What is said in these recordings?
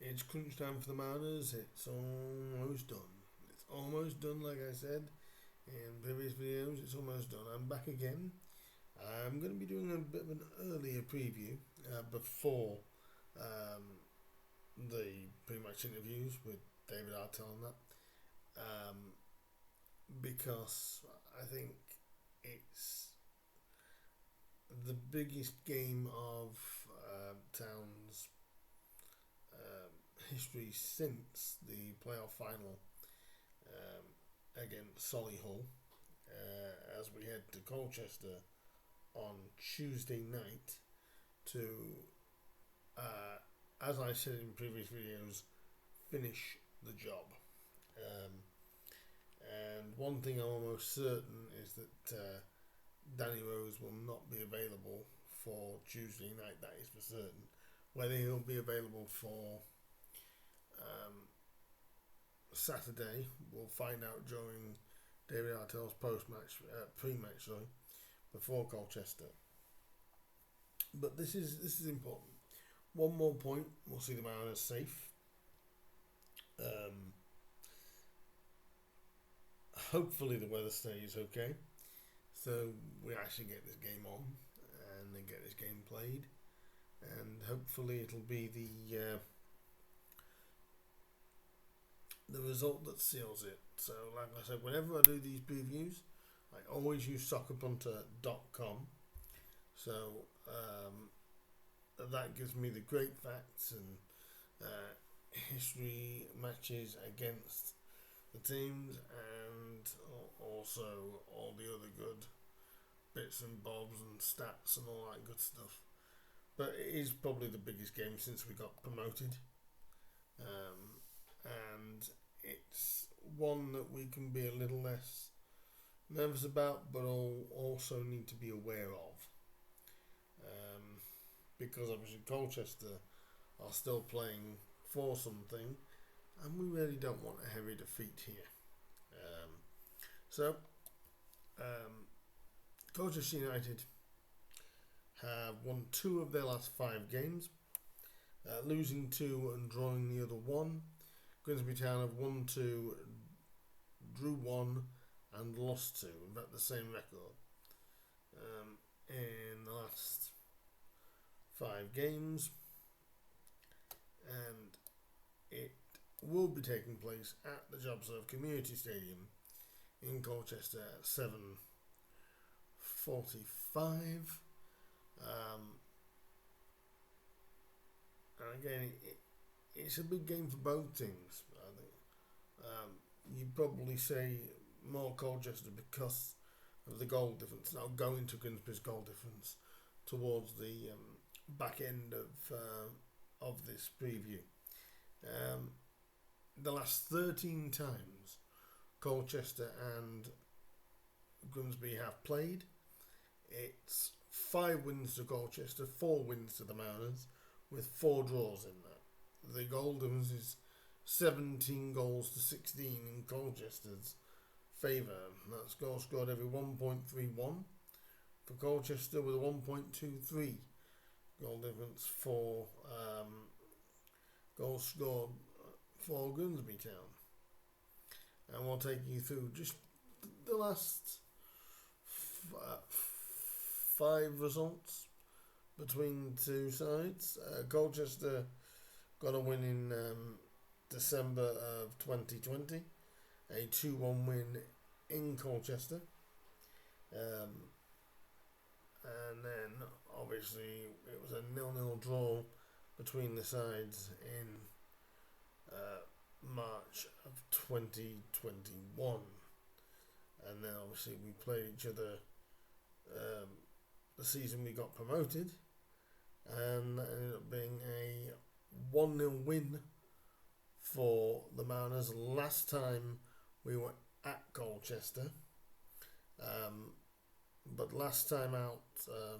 It's crunch time for the Mariners. It's almost done. It's almost done, like I said in previous videos. It's almost done. I'm back again. I'm going to be doing a bit of an earlier preview before the pre-match interviews with David Artell and that, because I think it's the biggest game of Town's history since the playoff final against Solihull, as we head to Colchester on Tuesday night to, as I said in previous videos, finish the job. And one thing I'm almost certain is that Danny Rose will not be available for Tuesday night. That is for certain. Whether he'll be available for Saturday, we'll find out during David Artell's pre-match, before Colchester. But this is important. One more point, we'll see the Mariners safe. Hopefully the weather stays okay, so we actually get this game on and then get this game played, and hopefully it'll be the result that seals it. So like I said, whenever I do these previews, I always use soccerpunter.com. So that gives me the great facts and history matches against the teams, and also all the other good bits and bobs and stats and all that good stuff. But it is probably the biggest game since we got promoted, and it's one that we can be a little less nervous about, but also need to be aware of, because obviously Colchester are still playing for something, and we really don't want a heavy defeat here. Colchester United have won 2 of their last 5 games, losing 2 and drawing the other 1. Grimsby Town have won 2, drew 1, and lost 2. In fact, the same record in the last 5 games, and it will be taking place at the JobServe Community Stadium in Colchester at 7:45. And again, it's a big game for both teams. I think you'd probably say more Colchester because of the goal difference. Now going to Grimsby's goal difference towards the back end of this preview. The last 13 times Colchester and Grimsby have played, it's 5 wins to Colchester, 4 wins to the Mariners, with 4 draws in that. The goal difference is 17 goals to 16 in Colchester's favour. That's goals scored every 1.31 for Colchester, with a 1.23 goal difference for goals scored for Grimsby Town. And we'll take you through just the last 5 results between the two sides. Colchester got a win in December of 2020, a 2-1 win in Colchester. And then obviously it was a 0-0 draw between the sides in March of 2021, and then obviously we played each other the season we got promoted, and that ended up being a 1-0 win for the Mariners. Last time we were at Colchester, but last time out, the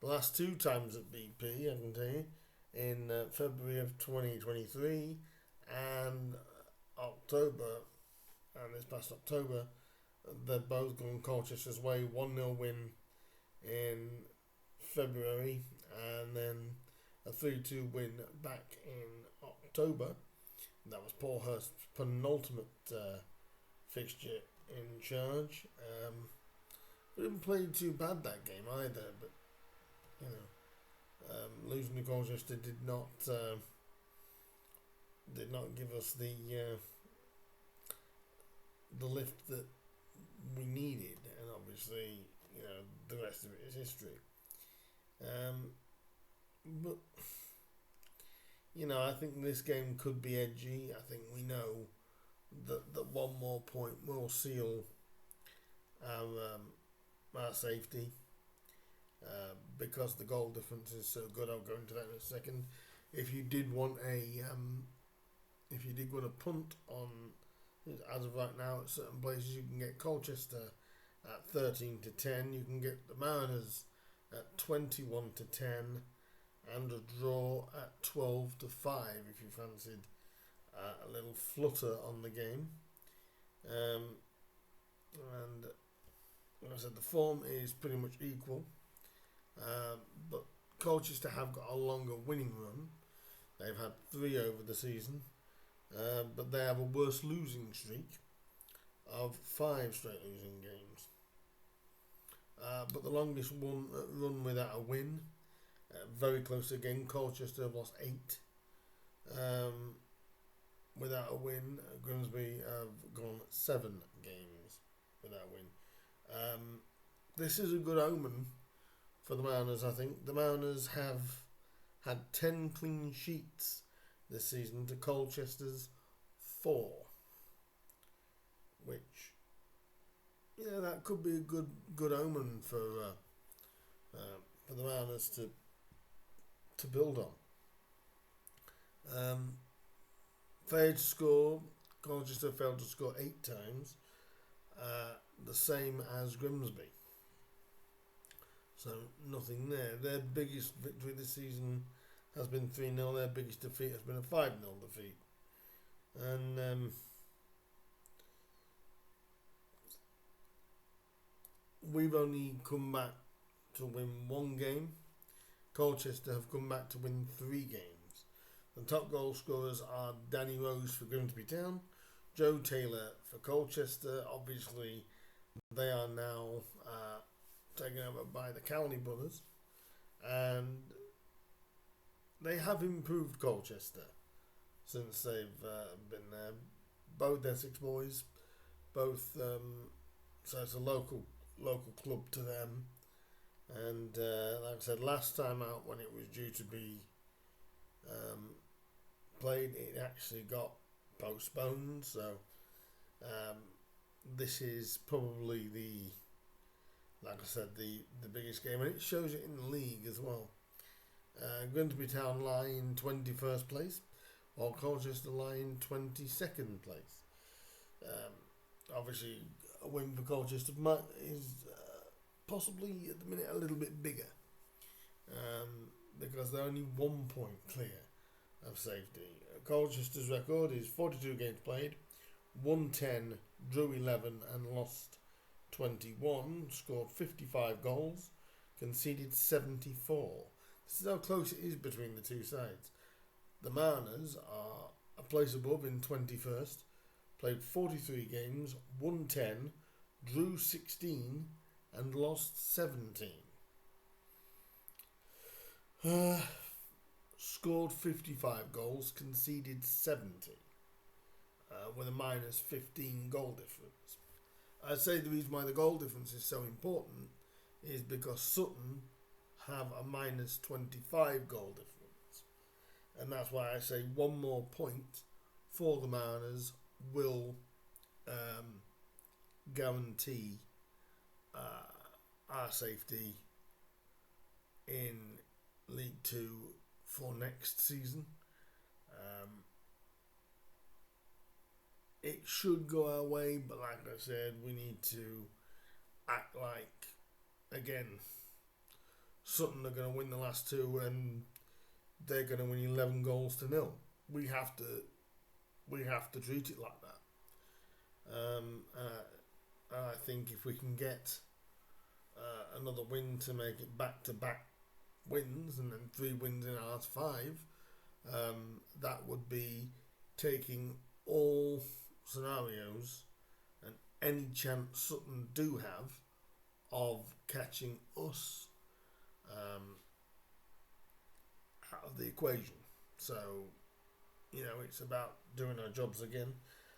last 2 times at BP, I can tell you, in February of 2023 and October, and this past October, they've both gone Colchester's way. 1-0 win in February, and then a 3-2 win back in October. That was Paul Hurst's penultimate fixture in charge. We didn't play too bad that game either, but losing to Colchester did not give us the lift that we needed, and obviously the rest of it is history. But I think this game could be edgy. I think we know that one more point will seal our safety because the goal difference is so good. I'll go into that in a second. If you did want a punt on, as of right now, at certain places, you can get Colchester at 13-10. You can get the Mariners at 21-10, and a draw at 12-5 if you fancied a little flutter on the game. And like I said, the form is pretty much equal, but Colchester have got a longer winning run. They've had 3 over the season, but they have a worse losing streak of 5 straight losing games. But the longest run without a win, very close again. Colchester have lost 8 without a win. Grimsby have gone 7 games without a win. This is a good omen for the Mariners, I think. The Mariners have had 10 clean sheets this season to Colchester's 4, which that could be a good omen for the Mariners to build on. Failed to score. Colchester failed to score 8 times, the same as Grimsby. So nothing there. Their biggest victory this season has been 3-0. Their biggest defeat has been a 5-0 defeat. And we've only come back to win 1 game. Colchester have come back to win 3 games. The top goal scorers are Danny Rose for Grimsby Town, Joe Taylor for Colchester. Obviously, they are now taken over by the Cowley brothers, and they have improved Colchester since they've been there. Both their 6 boys, both so it's a local club to them. And like I said, last time out when it was due to be played, it actually got postponed. So this is probably the biggest game, and it shows it in the league as well. Grimsby Town lie in 21st place, while Colchester lie in 22nd place. Obviously, a win for Colchester is possibly at the minute a little bit bigger, because they're only 1 point clear of safety. Colchester's record is 42 games played, won 10, drew 11 and lost 21, scored 55 goals, conceded 74. This is how close it is between the two sides. The Mariners are a place above in 21st, played 43 games, won 10, drew 16 and lost 17. Scored 55 goals, conceded 70, with a minus 15 goal difference. I'd say the reason why the goal difference is so important is because Sutton have a minus 25 goal difference. And that's why I say 1 more point for the Mariners will guarantee our safety in League 2 for next season. It should go our way, but like I said, we need to act like, again, Sutton are going to win the last 2 and they're going to win 11 goals to 0. We have to treat it like that. I think if we can get another win to make it back-to-back wins and then 3 wins in our last 5, that would be taking all scenarios and any chance Sutton do have of catching us out of the equation. So, it's about doing our jobs again.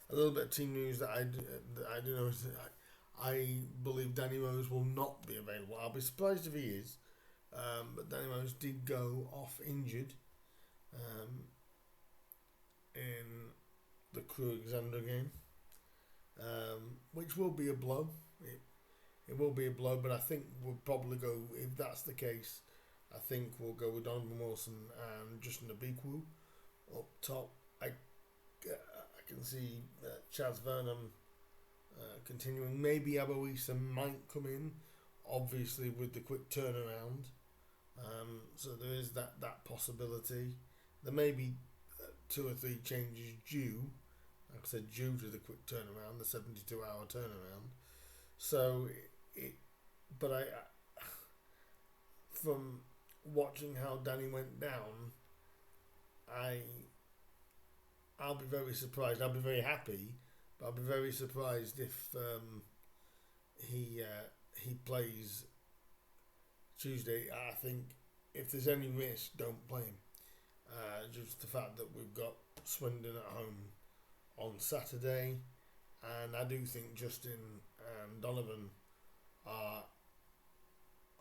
A little bit of team news that I do know is that I believe Danny Rose will not be available. I'll be surprised if he is. But Danny Rose did go off injured in the Crewe Alexandra game, which will be a blow. It will be a blow, but I think we'll probably go, if that's the case, I think we'll go with Donovan Wilson and Justin Abiku up top. I can see Chaz Vernon continuing. Maybe Aboisa might come in, obviously with the quick turnaround. So there is that possibility. There may be 2 or 3 changes due, like I said, due to the quick turnaround, the 72-hour turnaround. So but I from watching how Danny went down, I'll be very surprised. I'll be very happy, but I'll be very surprised if he plays Tuesday. I think if there's any risk, don't play him. Just the fact that we've got Swindon at home on Saturday, and I do think Justin and Donovan are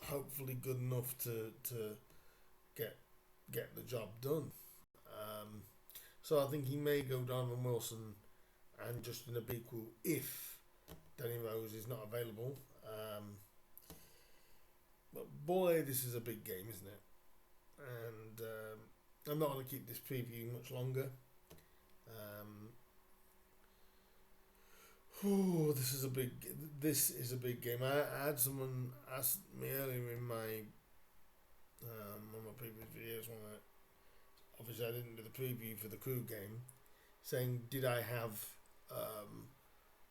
hopefully good enough to get the job done. So I think he may go Donovan Wilson and Justin Abiku if Danny Rose is not available. But boy, this is a big game, isn't it? And I'm not going to keep this preview much longer. This is a big game. I had someone ask me earlier in my one of my previous videos when obviously I didn't do the preview for the Crewe game, saying did I have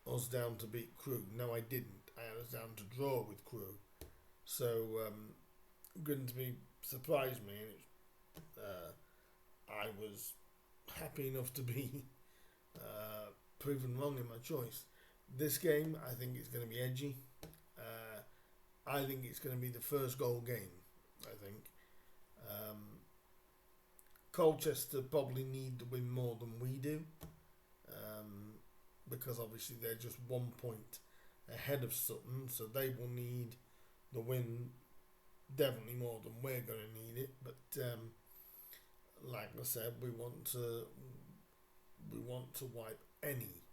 us down to beat Crewe? No, I didn't. I had us down to draw with Crewe. So Grimsby surprised me, and I was happy enough to be proven wrong in my choice. This game, I think it's going to be edgy. I think it's going to be the first goal game. I think Colchester probably need to win more than we do, because obviously they're just 1 point ahead of Sutton, so they will need the win definitely more than we're going to need it. But like I said, we want to wipe any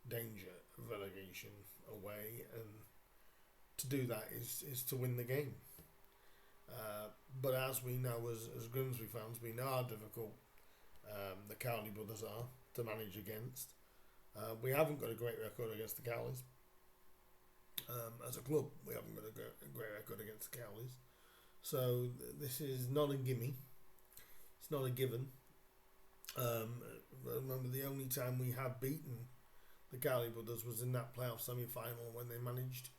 danger of relegation away, and to do that is to win the game. But as we know, as Grimsby fans, we know how difficult the Cowley brothers are to manage against. We haven't got a great record against the Cowleys. As a club, we haven't got a great record against the Cowleys. So this is not a gimme. It's not a given. Remember, the only time we have beaten the Cowley brothers was in that playoff semi-final when they managed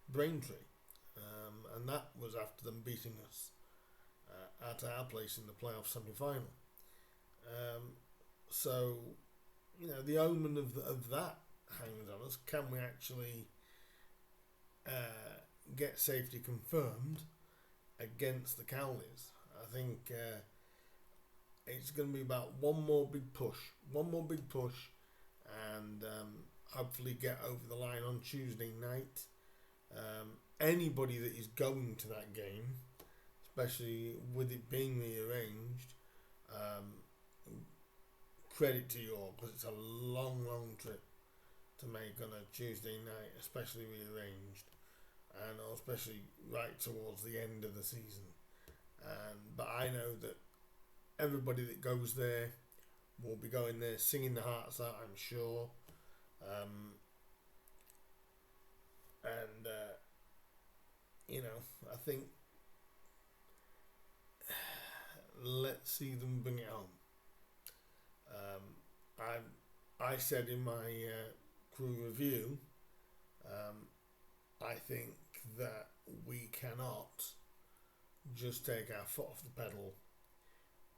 Braintree. And that was after them beating us at our place in the playoff semi-final. So, the omen of that hangs on us. Can we actually get safety confirmed against the Cowleys? I think it's going to be about one more big push, and hopefully get over the line on Tuesday night. Anybody that is going to that game, especially with it being rearranged, credit to you all, because it's a long trip to make on a Tuesday night, especially rearranged, and especially right towards the end of the season. But I know that everybody that goes there will be going there singing their hearts out, I'm sure. I think let's see them bring it home. I said in my Crewe review, I think that we cannot just take our foot off the pedal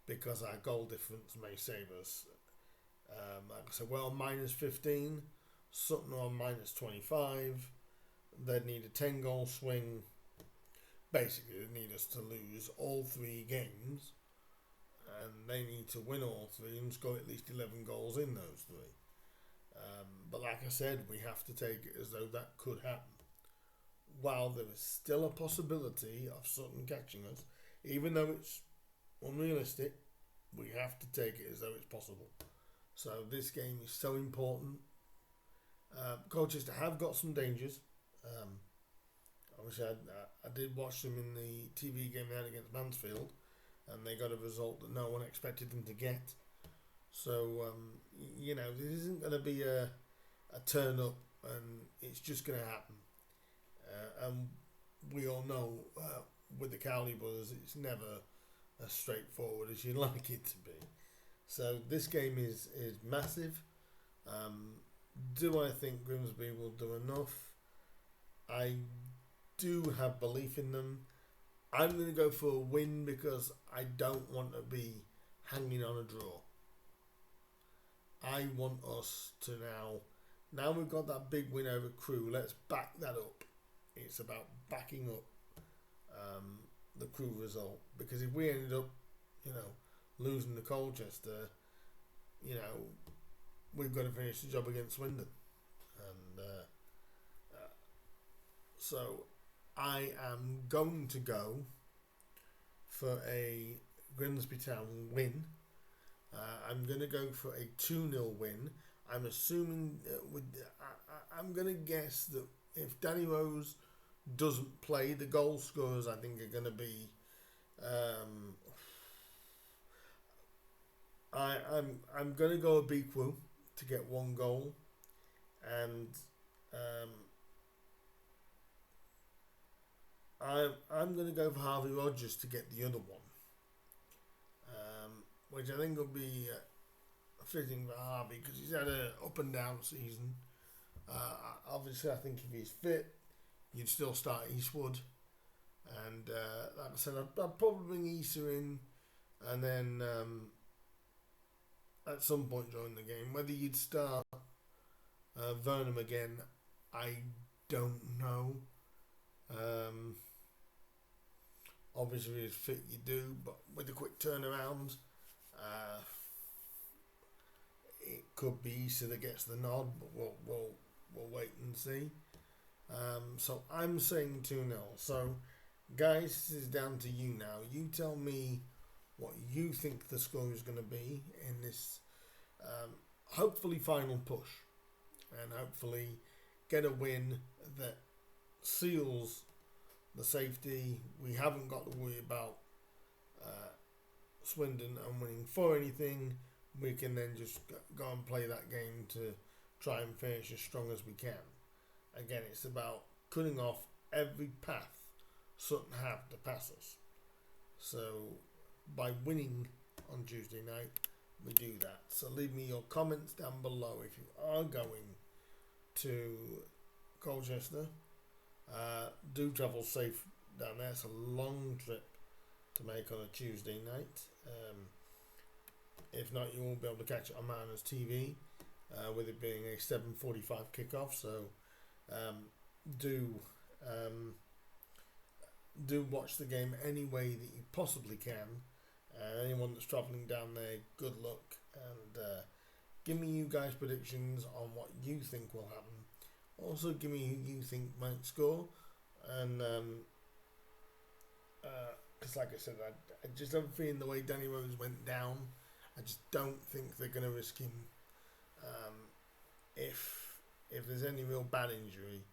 because our goal difference may save us. Like I said, well, minus 15, Sutton are on minus 25. They'd need a 10 goal swing. Basically, they need us to lose all 3 games, and they need to win all 3 and score at least 11 goals in those 3. But like I said, we have to take it as though that could happen. While there is still a possibility of Sutton catching us, even though it's unrealistic, we have to take it as though it's possible. So this game is so important. Colchester have got some dangers. Obviously, I did watch them in the TV game they had against Mansfield, and they got a result that no one expected them to get. So, this isn't going to be a turn up, and it's just going to happen. And we all know with the Cowley brothers, it's never as straightforward as you'd like it to be. So this game is massive. Do I think Grimsby will do enough? I do have belief in them. I'm going to go for a win because I don't want to be hanging on a draw. I want us to now we've got that big win over Crewe, let's back that up. It's about backing up the Crewe result, because if we ended up, losing to Colchester, we've got to finish the job against Swindon, and so I am going to go for a Grimsby Town win. I'm going to go for a 2-0 win. I'm assuming I'm going to guess that if Danny Rose doesn't play, the goal scorers I think are going to be I'm going to go Abiku to get 1 goal, and I'm going to go for Harvey Rogers to get the other one, which I think will be fitting for Harvey because he's had an up and down season. Obviously, I think if he's fit, you'd still start Eastwood, and like I said, I'd probably bring Issa in, and then at some point during the game, whether you'd start Vernham again, I don't know. Obviously, if he's fit, you do, but with the quick turnarounds, it could be Issa that gets the nod, but we'll wait and see. So I'm saying 2-0. So, guys, this is down to you now. You tell me what you think the score is going to be in this hopefully final push, and hopefully get a win that seals the safety. We haven't got to worry about Swindon and winning for anything. We can then just go and play that game to try and finish as strong as we can. Again, it's about cutting off every path Sutton have to pass us. So by winning on Tuesday night, we do that. So leave me your comments down below if you are going to Colchester. Do travel safe down there. It's a long trip to make on a Tuesday night. If not, you won't be able to catch it on Mariners TV, with it being a 7:45 kickoff. So do watch the game any way that you possibly can. Anyone that's travelling down there, good luck, and give me you guys predictions on what you think will happen. Also, give me who you think might score, and because like I said, I just have a feeling the way Danny Rose went down, I just don't think they're going to risk him. If there's any real bad injury,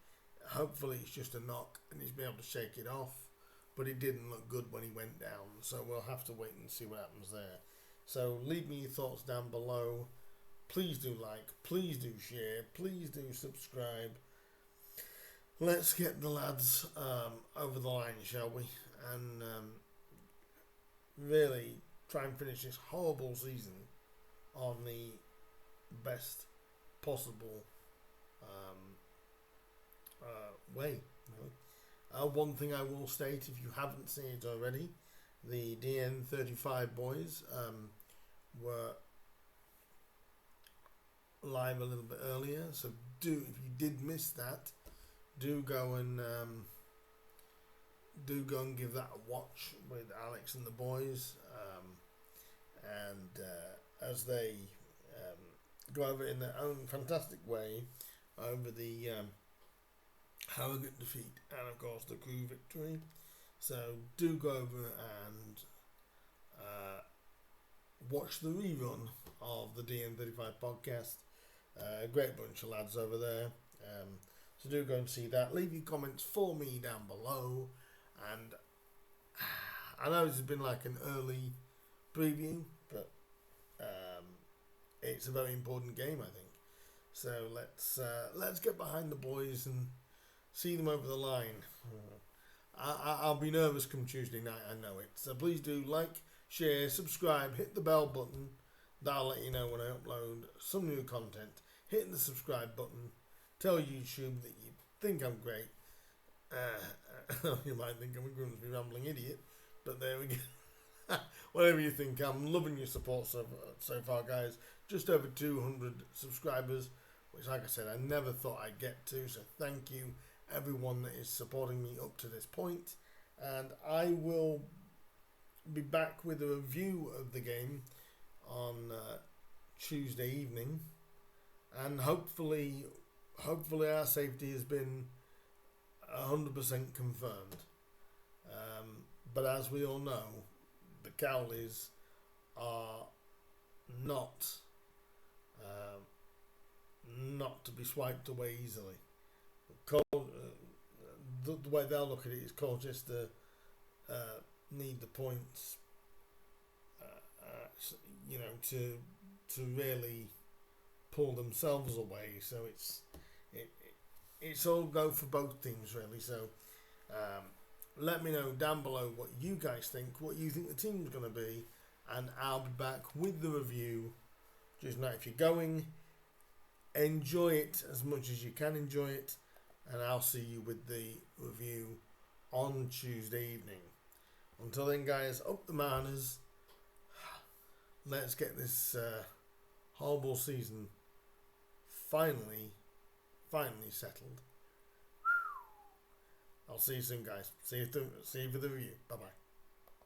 hopefully it's just a knock and he's been able to shake it off. But it didn't look good when he went down, so we'll have to wait and see what happens there. So leave me your thoughts down below. Please do like, please do share, please do subscribe. Let's get the lads over the line, shall we? And really try and finish this horrible season on the best possible way. One thing I will state, if you haven't seen it already, the DN35 boys were live a little bit earlier, so if you did miss that, do go and give that a watch with Alex and the boys, and as they go over in their own fantastic way over the Harrogate defeat and of course the Crew victory. So do go over and watch the rerun of the DN35 podcast. Great bunch of lads over there. So do go and see that. Leave your comments for me down below. And I know this has been like an early preview, but it's a very important game, I think. So let's get behind the boys and see them over the line. I'll be nervous come Tuesday night, I know it. So please do like, share, subscribe, hit the bell button. That'll let you know when I upload some new content. Hit the subscribe button. Tell YouTube that you think I'm great. You might think I'm a Grimsby rambling idiot, but there we go. Whatever you think, I'm loving your support so far, guys. Just over 200 subscribers, which, like I said, I never thought I'd get to. So thank you, everyone that is supporting me up to this point. And I will be back with a review of the game on Tuesday evening, and hopefully our safety has been 100% confirmed. But as we all know, the Cowleys are not to be swiped away easily. The way they'll look at it is Colchester need the points, to really pull themselves away. So it's all go for both teams really. So let me know down below what you guys think, what you think the team's going to be, and I'll be back with the review. Just now, if you're going, enjoy it as much as you can enjoy it, and I'll see you with the review on Tuesday evening. Until then, guys, up the Mariners. Let's get this horrible season finally settled. I'll see you soon, guys. See you for the review. Bye bye.